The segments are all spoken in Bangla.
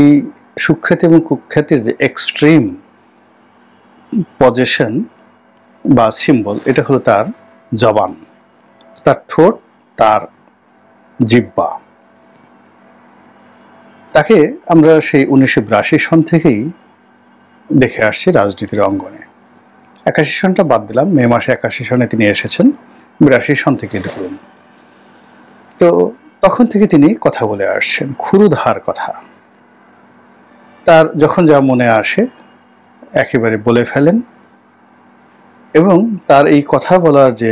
এই সুখ্যাতি এবং কুখ্যাতির যে এক্সট্রিম পজিশন বা সিম্বল, এটা হলো তার জবান, তার ঠোঁট, তার জিহ্বা। তাকে আমরা সেই 1982 সন থেকেই দেখে আসছি রাজনীতির অঙ্গনে। 81 সনটা বাদ দিলাম, মে মাসে 81 সনে তিনি এসেছেন, 82 সন থেকে ধরুন। তো তখন থেকে তিনি কথা বলে আসছেন, ক্ষুরুধার কথা। তার যখন যা মনে আসে একেবারে বলে ফেলেন, এবং তার এই কথা বলার যে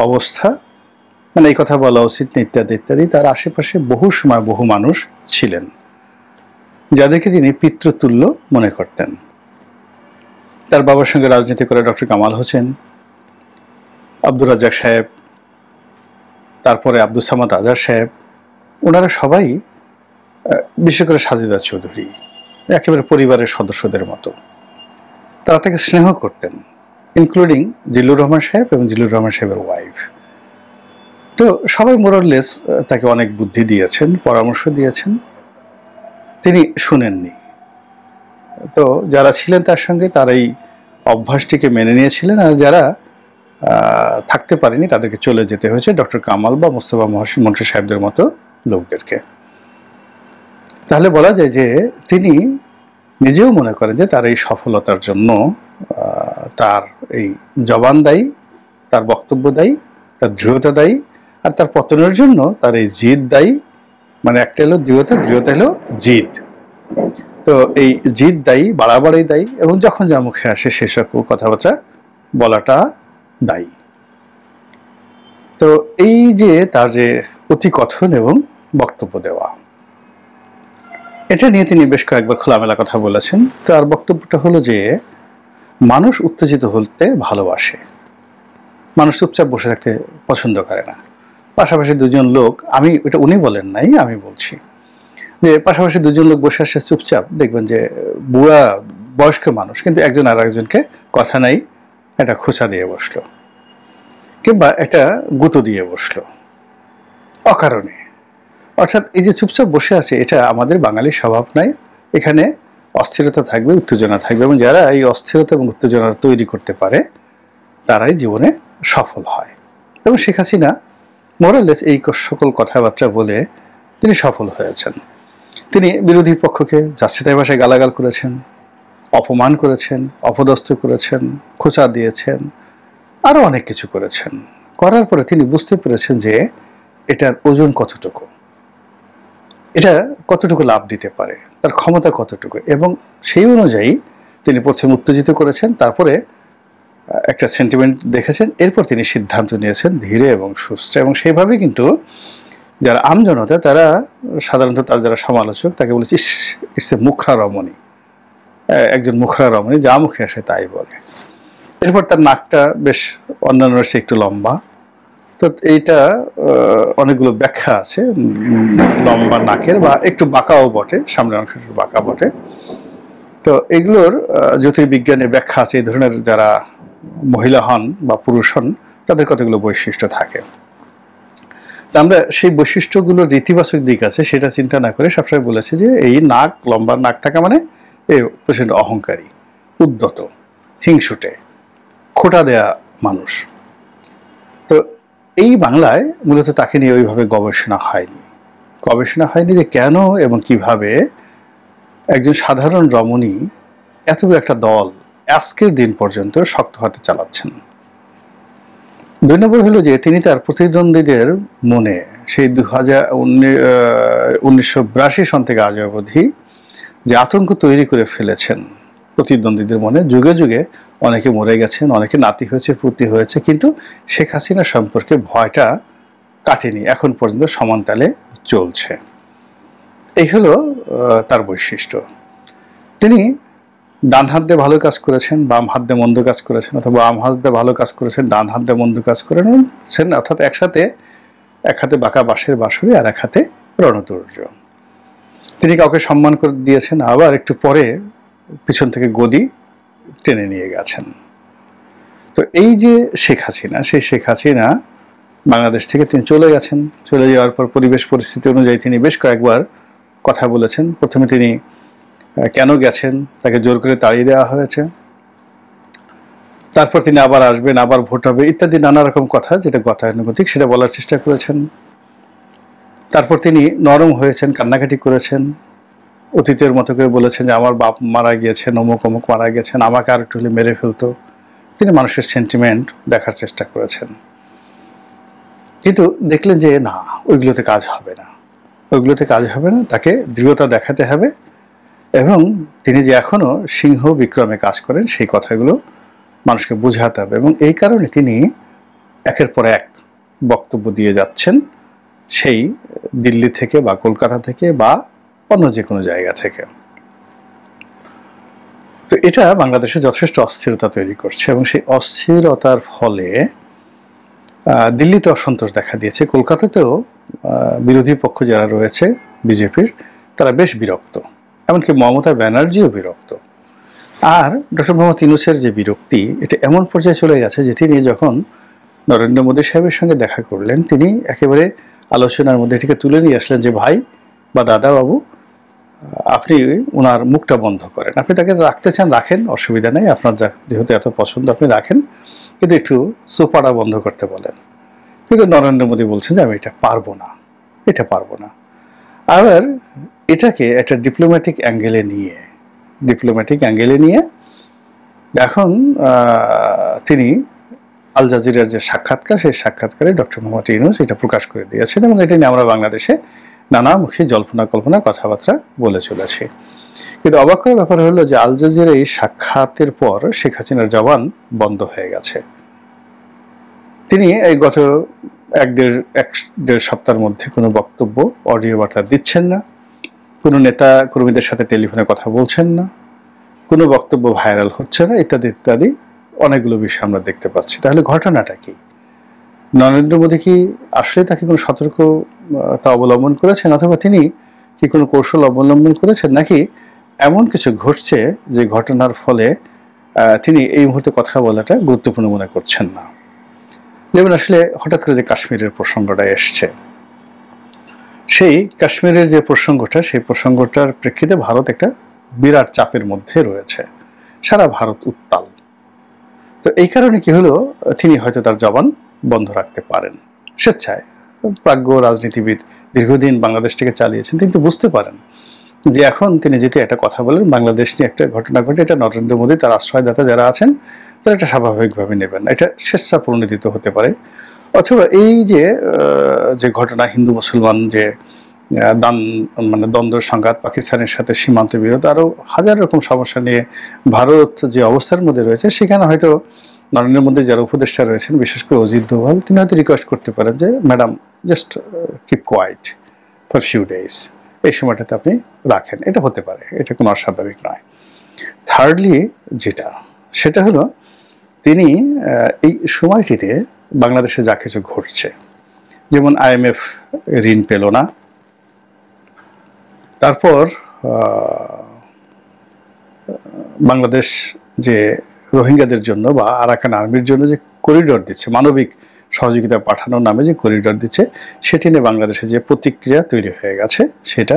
অবস্থা, মানে এই কথা বলা উচিত না ইত্যাদি ইত্যাদি, তার আশেপাশে বহু সময় বহু মানুষ ছিলেন যাদেরকে তিনি পিতৃতুল্য মনে করতেন। তার বাবার সঙ্গে রাজনীতি করে ডক্টর কামাল হোসেন, আব্দুর রাজ্জাক সাহেব, তারপরে আব্দুল সামাদ আজাদ সাহেব, ওনারা সবাই, বিশেষ করে সাজেদা চৌধুরী, একেবারে পরিবারের সদস্যদের মতো। তারা তাকে স্নেহ করতেন, ইনক্লুডিং জিল্লুর রহমান সাহেব এবং জিল্লুর রহমান সাহেবের ওয়াইফ। তো সবাই মোরাললেস তাকে অনেক বুদ্ধি দিয়েছেন, পরামর্শ দিয়েছেন, তিনি শুনেননি। তো যারা ছিলেন তার সঙ্গে, তার এই অভ্যাসটিকে মেনে নিয়েছিলেন, আর যারা থাকতে পারেনি তাদেরকে চলে যেতে হয়েছে ডক্টর কামাল বা মোস্তফা মন্ত্রী সাহেবদের মতো লোকদেরকে। তাহলে বলা যায় যে তিনি নিজেও মনে করেন যে তার এই সফলতার জন্য তার এই জবান দায়ী, তার বক্তব্য দায়ী, তার দৃঢ়তা দায়ী, আর তার পতনের জন্য তার এই জিদ দায়ী। মানে একটা হলো দৃঢ়তা, দৃঢ়তা হলো জিদ। তো এই জিদ দায়ী, বাড়াবাড়ি দায়ী, এবং যখন যা মুখে আসে সে সকল কথাবার্তা বলাটা দায়ী। তো এই যে তার যে প্রতিকথন এবং বক্তব্য দেওয়া, এটা নিয়ে তিনি বেশ কয়েকবার খোলামেলা কথা বলেছেন। তার বক্তব্যটা হলো যে মানুষ উত্তেজিত হতে ভালোবাসে, মানুষ চুপচাপ বসে থাকতে পছন্দ করে না। পাশাপাশি দুজন লোক, আমি এটা উনি বলেন নাই, আমি বলছি যে পাশাপাশি দুজন লোক বসে আসে চুপচাপ, দেখবেন যে বুড়া বয়স্ক মানুষ, কিন্তু একজন আর একজনকে কথা নাই একটা খোঁচা দিয়ে বসলো, কিংবা একটা গুঁতো দিয়ে বসলো অকারণে। অর্থাৎ এই যে চুপচাপ বসে আছে, এটা আমাদের বাঙালির স্বভাব নাই। এখানে অস্থিরতা থাকবে, উত্তেজনা থাকবে, এবং যারা এই অস্থিরতা এবং উত্তেজনা তৈরি করতে পারে তারাই জীবনে সফল হয়। এবং শেখ হাসিনা মোরাললেস এই সকল কথাবার্তা বলে তিনি সফল হয়েছেন। তিনি বিরোধী পক্ষকে যাচ্ছেতাই ভাষায় গালাগাল করেছেন, অপমান করেছেন, অপদস্থ করেছেন, খোঁচা দিয়েছেন, আরো অনেক কিছু করেছেন। করার পরে তিনি বুঝতে পেরেছেন যে এটার ওজন কতটুকু, এটা কতটুকু লাভ দিতে পারে, তার ক্ষমতা কতটুকু, এবং সেই অনুযায়ী তিনি প্রথমে উত্তেজিত করেছেন, তারপরে একটা সেন্টিমেন্ট দেখেছেন, এরপর তিনি সিদ্ধান্ত নিয়েছেন ধীরে এবং সুস্থ। এবং সেইভাবে কিন্তু যারা আমজনতা, তারা সাধারণত তার যারা সমালোচক তাকে বলেছে ইটস এ মুখরা রমণী, একজন মুখরা রমণী, যা মুখে আসে তাই বলে। এরপর তার নাকটা বেশ অন্যান্য চেয়ে একটু লম্বা। তো এইটা অনেকগুলো ব্যাখ্যা আছে, লম্বা নাকের বা একটু বাঁকাও বটে, সামনের অংশ একটু বাঁকা বটে। তো এগুলোর জ্যোতির্বিজ্ঞানের ব্যাখ্যা আছে। এই ধরনের যারা মহিলা হন বা পুরুষ হন তাদের কতগুলো বৈশিষ্ট্য থাকে। তা আমরা সেই বৈশিষ্ট্যগুলোর যে ইতিবাচক দিক আছে সেটা চিন্তা না করে সবসময় বলেছি যে এই নাক, লম্বা নাক থাকা মানে এই প্রচণ্ড অহংকারী, উদ্যত, হিংসুটে, খোঁটা দেয়া মানুষ। তো এই বাংলায় মূলত তাকে নিয়ে ওইভাবে গবেষণা হয়নি যে কেন এবং কিভাবে একজন সাধারণ রমণী এত বড় একটা দল আজকের দিন পর্যন্ত শক্ত হাতে চালাচ্ছেন। 2 নম্বর হলো যে তিনি তার প্রতিদ্বন্দ্বীদের মনে সেই 1982 সন থেকে আজ অবধি যে আতঙ্ক তৈরি করে ফেলেছেন প্রতিদ্বন্দ্বীদের মনে। যুগে যুগে অনেকে মরে গেছেন, অনেকে নাতি হয়েছে, পুতি হয়েছে, কিন্তু শেখ হাসিনা সম্পর্কে ভয়টা কাটেনি, এখন পর্যন্ত সমান তালে চলছে। এই হলো তার বৈশিষ্ট্য। তিনি ডান হাত দিয়ে ভালো কাজ করেছেন, বাম হাত দিয়ে মন্দ কাজ করেছেন, অথবা বাম হাত দিয়ে ভালো কাজ করেছেন, ডান হাত দিয়ে মন্দ কাজ করেছেন, অর্থাৎ একসাথে এক হাতে বাঁকা বাঁশের বাঁশরি আর এক হাতে রণতুর্য। তিনি কাউকে সম্মান করে দিয়েছেন, আবার একটু পরে পিছন থেকে গদি টেনে নিয়ে গেছেন। তো এই যে শেখ হাসিনা, সেই শেখ হাসিনা বাংলাদেশ থেকে তিনি চলে গেছেন। চলে যাওয়ার পর পরিবেশ পরিস্থিতি অনুযায়ী তিনি বেশ কয়েকবার কথা বলেছেন। প্রথমে তিনি কেন গেছেন, তাকে জোর করে তাড়িয়ে দেওয়া হয়েছে, তারপর তিনি আবার আসবেন, আবার ভোট হবে ইত্যাদি নানা রকম কথা যেটা গতানুগতিক সেটা বলার চেষ্টা করেছেন। তারপর তিনি নরম হয়েছেন, কান্নাকাটি করেছেন, অতীতের মতো করে বলেছেন যে আমার বাপ মারা গিয়েছেন, অমুক অমুক মারা গেছেন, আমাকে আর একটু হলে মেরে ফেলতো। তিনি মানুষের সেন্টিমেন্ট দেখার চেষ্টা করেছেন, কিন্তু দেখলেন যে না, ওইগুলোতে কাজ হবে না, ওইগুলোতে কাজ হবে না, তাকে দৃঢ়তা দেখাতে হবে এবং তিনি যে এখনো সিংহ বিক্রমে কাজ করেন সেই কথাগুলো মানুষকে বোঝাতে হবে। এবং এই কারণে তিনি একের পর এক বক্তব্য দিয়ে যাচ্ছেন, সেই দিল্লি থেকে বা কলকাতা থেকে বা অন্য যে কোনো জায়গা থেকে। তো এটা বাংলাদেশে যথেষ্ট অস্থিরতা তৈরি করছে এবং সেই অস্থিরতার ফলে দিল্লিতে অসন্তোষ দেখা দিয়েছে, কলকাতাতেও বিরোধী পক্ষ যারা রয়েছে বিজেপির তারা বেশ বিরক্ত, এমনকি মমতা ব্যানার্জিও বিরক্ত। আর ডক্টর মোহাম্মদ ইউনূসের যে বিরক্তি এটা এমন পর্যায়ে চলে গেছে যে তিনি যখন নরেন্দ্র মোদী সাহেবের সঙ্গে দেখা করলেন তিনি একেবারে আলোচনার মধ্যে এটিকে তুলে নিয়ে আসলেন যে ভাই বা দাদা বাবু, আপনি ওনার মুখটা বন্ধ করেন, আপনি তাকে রাখতে চান রাখেন, অসুবিধা নেই, আপনার যেহেতু এত পছন্দ আপনি রাখেন, কিন্তু একটু সোপাটা বন্ধ করতে বলেন। কিন্তু নরেন্দ্র মোদী বলছেন যে আমি এটা পারবো না, এটা পারবো না। আবার এটাকে একটা ডিপ্লোম্যাটিক অ্যাঙ্গেলে নিয়ে এখন তিনি আল জাজিরার যে সাক্ষাৎকার সেই সাক্ষাৎকারে ডক্টর মোহাম্মদ ইউনূস এটা প্রকাশ করে দিয়েছেন এবং এটা নিয়ে আমরা বাংলাদেশে নানামুখী জল্পনা কল্পনা কথাবার্তা বলে চলেছি। কিন্তু অবাক করার ব্যাপার হলো যে আল জাজিরা এই সাক্ষাতের পর শেখ হাসিনার জবান বন্ধ হয়ে গেছে। তিনি এই গত এক দেড় সপ্তাহের মধ্যে কোনো বক্তব্য অডিও বার্তা দিচ্ছেন না, কোনো নেতা কর্মীদের সাথে টেলিফোনে কথা বলছেন না, কোনো বক্তব্য ভাইরাল হচ্ছে না, ইত্যাদি ইত্যাদি অনেকগুলো বিষয় আমরা দেখতে পাচ্ছি। তাহলে ঘটনাটা কি? নরেন্দ্র মোদী কি আসলে তাকে কোনো সতর্কতা অবলম্বন করেছেন, অথবা তিনি কি কোনো কৌশল অবলম্বন করেছেন, নাকি এমন কিছু ঘটছে যে ঘটনার ফলে তিনি এই মুহূর্তে কথা বলাটা গুরুত্বপূর্ণ মনে করছেন না? যেমন আসলে হঠাৎ করে যে কাশ্মীরের প্রসঙ্গটা এসছে, সেই কাশ্মীরের যে প্রসঙ্গটা সেই প্রসঙ্গটার প্রেক্ষিতে ভারত একটা বিরাট চাপের মধ্যে রয়েছে, সারা ভারত উত্তাল। তো এই কারণে কি হলো, তিনি হয়তো তার জবান বন্ধ রাখতে পারেন স্বেচ্ছায়। প্রাজ্ঞ রাজনীতিবিদ, দীর্ঘদিন বাংলাদেশ থেকে চালিয়েছেন, তিনি তো বুঝতে পারেন যে এখন তিনি যদি একটা কথা বলেন বাংলাদেশ নিয়ে একটা ঘটনা ঘটে, এটা নরেন্দ্র মোদী তার আশ্রয়দাতা যারা আছেন তারা এটা স্বাভাবিকভাবে নেবেন না, এটা স্বেচ্ছা পরিণত হতে পারে। অথবা এই যে ঘটনা হিন্দু মুসলমান যে দ্বন্দ্ব সংঘাত, পাকিস্তানের সাথে সীমান্ত বিরোধ, আরো হাজার রকম সমস্যা নিয়ে ভারত যে অবস্থার মধ্যে রয়েছে, সেখানে হয়তো নরেন্দ্র মোদী যারা উপদেষ্টা রয়েছেন, বিশেষ করে অজিত দোভাল, তিনি হয়তো রিকোয়েস্ট করতে পারেন যে madam just keep quiet for few days, এই সময়টাতে আপনি রাখেন, এটা হতে পারে, এটা কোনো অস্বাভাবিক নয়। থার্ডলি সেটা হলো তিনি এই সময়টিতে বাংলাদেশে যা কিছু ঘটছে, যেমন IMF ঋণ পেল না, তারপর বাংলাদেশ যে রোহিঙ্গাদের জন্য বা আরাকান আর্মির জন্য যে করিডোর দিচ্ছে, মানবিক সহযোগিতা পাঠানোর নামে যে করিডোর দিচ্ছে, সেটি নিয়ে বাংলাদেশে যে প্রতিক্রিয়া তৈরি হয়ে গেছে সেটা।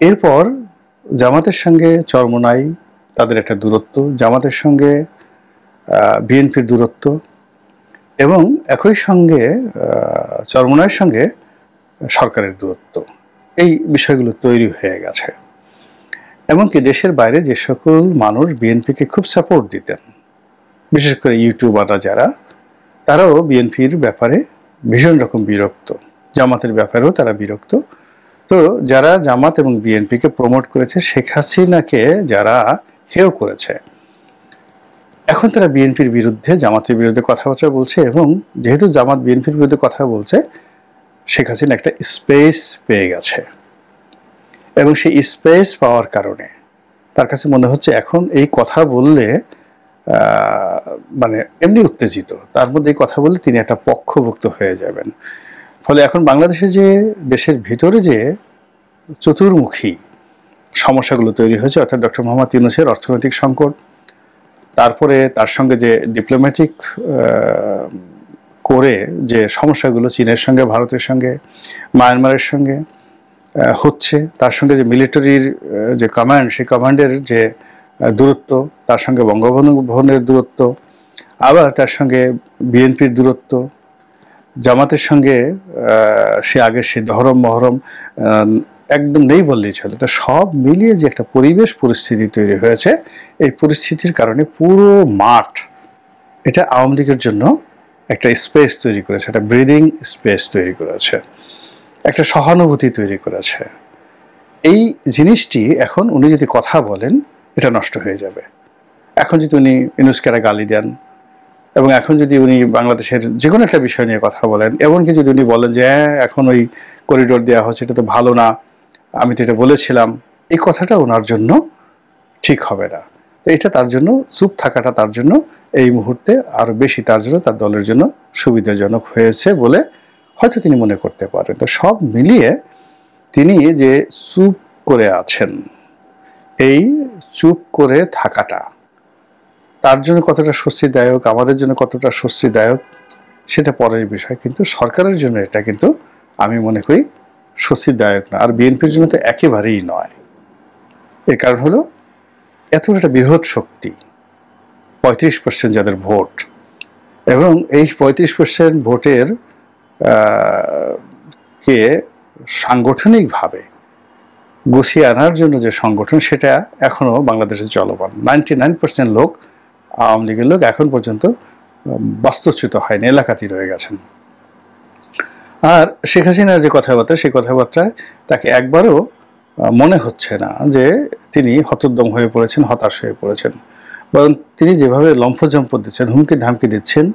এরপর জামাতের সঙ্গে চরমোনাই, তাদের একটা দূরত্ব, জামাতের সঙ্গে বিএনপির দূরত্ব, এবং একই সঙ্গে চরমোনাইয়ের সঙ্গে সরকারের দূরত্ব, এই বিষয়গুলো তৈরি হয়ে গেছে। এমনকি দেশের বাইরে যে সকল মানুষ বিএনপিকে খুব সাপোর্ট দিতেন, বিশেষ করে ইউটিউবাররা যারা, তারাও বিএনপির ব্যাপারে ভীষণ রকম বিরক্ত, জামাতের ব্যাপারেও তারা বিরক্ত। তো যারা জামাত এবং বিএনপিকে প্রমোট করেছে, শেখ হাসিনাকে যারা হেয় করেছে, এখন তারা বিএনপির বিরুদ্ধে, জামাতের বিরুদ্ধে কথাবার্তা বলছে। এবং যেহেতু জামাত বিএনপির বিরুদ্ধে কথা বলছে, শেখ হাসিনা একটা স্পেস পেয়ে গেছে, এবং সেই স্পেস পাওয়ার কারণে তার কাছে মনে হচ্ছে এখন এই কথা বললে মানে এমনি উত্তেজিত, তার মধ্যে এই কথা বললে তিনি একটা পক্ষভুক্ত হয়ে যাবেন। ফলে এখন বাংলাদেশে যে দেশের ভিতরে যে চতুর্মুখী সমস্যাগুলো তৈরি হয়েছে, অর্থাৎ ডক্টর মোহাম্মদ ইউনূসের অর্থনৈতিক সংকট, তারপরে তার সঙ্গে যে ডিপ্লোম্যাটিক করে যে সমস্যাগুলো চীনের সঙ্গে, ভারতের সঙ্গে, মায়ানমারের সঙ্গে, হচ্ছে, তার সঙ্গে যে মিলিটারির যে কমান্ড, সেই কমান্ডের যে দূরত্ব, তার সঙ্গে বঙ্গবন্ধু ভবনের দূরত্ব, আবার তার সঙ্গে বিএনপির দূরত্ব, জামাতের সঙ্গে সে আগের সে ধরম মহরম একদম নেই বললেই চলে। তো সব মিলিয়ে যে একটা পরিবেশ পরিস্থিতি তৈরি হয়েছে, এই পরিস্থিতির কারণে পুরো মাঠ এটা আওয়ামী লীগের জন্য একটা স্পেস তৈরি করেছে, একটা ব্রিদিং স্পেস তৈরি করেছে, একটা সহানুভূতি তৈরি করেছে। এই জিনিসটি এখন উনি যদি কথা বলেন, এটা নষ্ট হয়ে যাবে। এখন যদি উনি ইউনুসকে গালি দেন, এবং এখন যদি উনি বাংলাদেশের যে কোনো একটা বিষয় নিয়ে কথা বলেন, এমনকি যদি উনি বলেন যে হ্যাঁ এখন ওই করিডোর দেওয়া হচ্ছে, এটা তো ভালো না, আমি তো এটা বলেছিলাম, এই কথাটা ওনার জন্য ঠিক হবে না। তো এটা তার জন্য চুপ থাকাটা তার জন্য এই মুহূর্তে আরো বেশি তার জন্য, তার দলের জন্য সুবিধাজনক হয়েছে বলে হয়তো তিনি মনে করতে পারেন। তো সব মিলিয়ে তিনি যে চুপ করে আছেন, এই চুপ করে থাকাটা তার জন্য কতটা স্বস্তিদায়ক, আমাদের জন্য কতটা স্বস্তিদায়ক সেটা পরের বিষয়, কিন্তু সরকারের জন্য এটা কিন্তু আমি মনে করি স্বস্তিদায়ক না, আর বিএনপির জন্য তো একেবারেই নয়। এর কারণ হলো এত একটা বৃহৎ শক্তি, 35% যাদের ভোট, এবং এই 35% ভোটের কে সাংগঠনিকভাবে গুছিয়ে আনার জন্য যে সংগঠন, সেটা এখনো বাংলাদেশে চলমান। 99% লোক, আওয়ামী লীগের লোক, এখন পর্যন্ত বাস্তুচ্যুত হয়নি, এলাকাতেই রয়ে গেছেন। আর শেখ হাসিনার যে কথাবার্তা, সেই কথাবার্তায় তাকে একবারও মনে হচ্ছে না যে তিনি হতোদ্যম হয়ে পড়েছেন, হতাশ হয়ে পড়েছেন, বরং তিনি যেভাবে লম্ফজম্প দিচ্ছেন, হুমকি ধামকি দিচ্ছেন,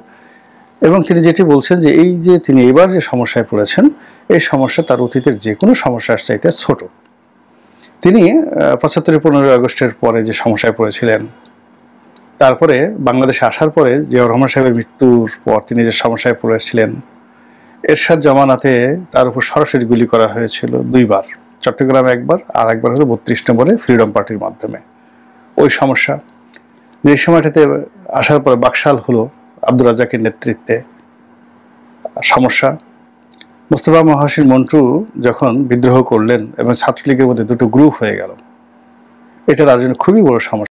এবং তিনি যেটি বলছেন যে এই যে তিনি এবার যে সমস্যায় পড়েছেন, এই সমস্যা তার অতীতের যে কোনো সমস্যার চাইতে ছোট। তিনি ৭৫-১৫ আগস্টের পরে যে সমস্যায় পড়েছিলেন, তারপরে বাংলাদেশে আসার পরে জিয়াউর রহমান সাহেবের মৃত্যুর পর তিনি যে সমস্যায় পড়েছিলেন, এরশাদ জামানাতে তার উপর সরাসরি গুলি করা হয়েছিল 2 বার, চট্টগ্রামে একবার, আর একবার হলো ৩২ নম্বরে ফ্রিডম পার্টির মাধ্যমে, ওই সমস্যা। যে সময়টাতে আসার পরে বাকশাল হলো আব্দুর রাজ্জাকের নেতৃত্বে, সমস্যা। মোস্তফা মহাসিন মন্টু যখন বিদ্রোহ করলেন এবং ছাত্রলীগের মধ্যে দুটো গ্রুপ হয়ে গেল, এটা তার জন্য খুবই বড় সমস্যা।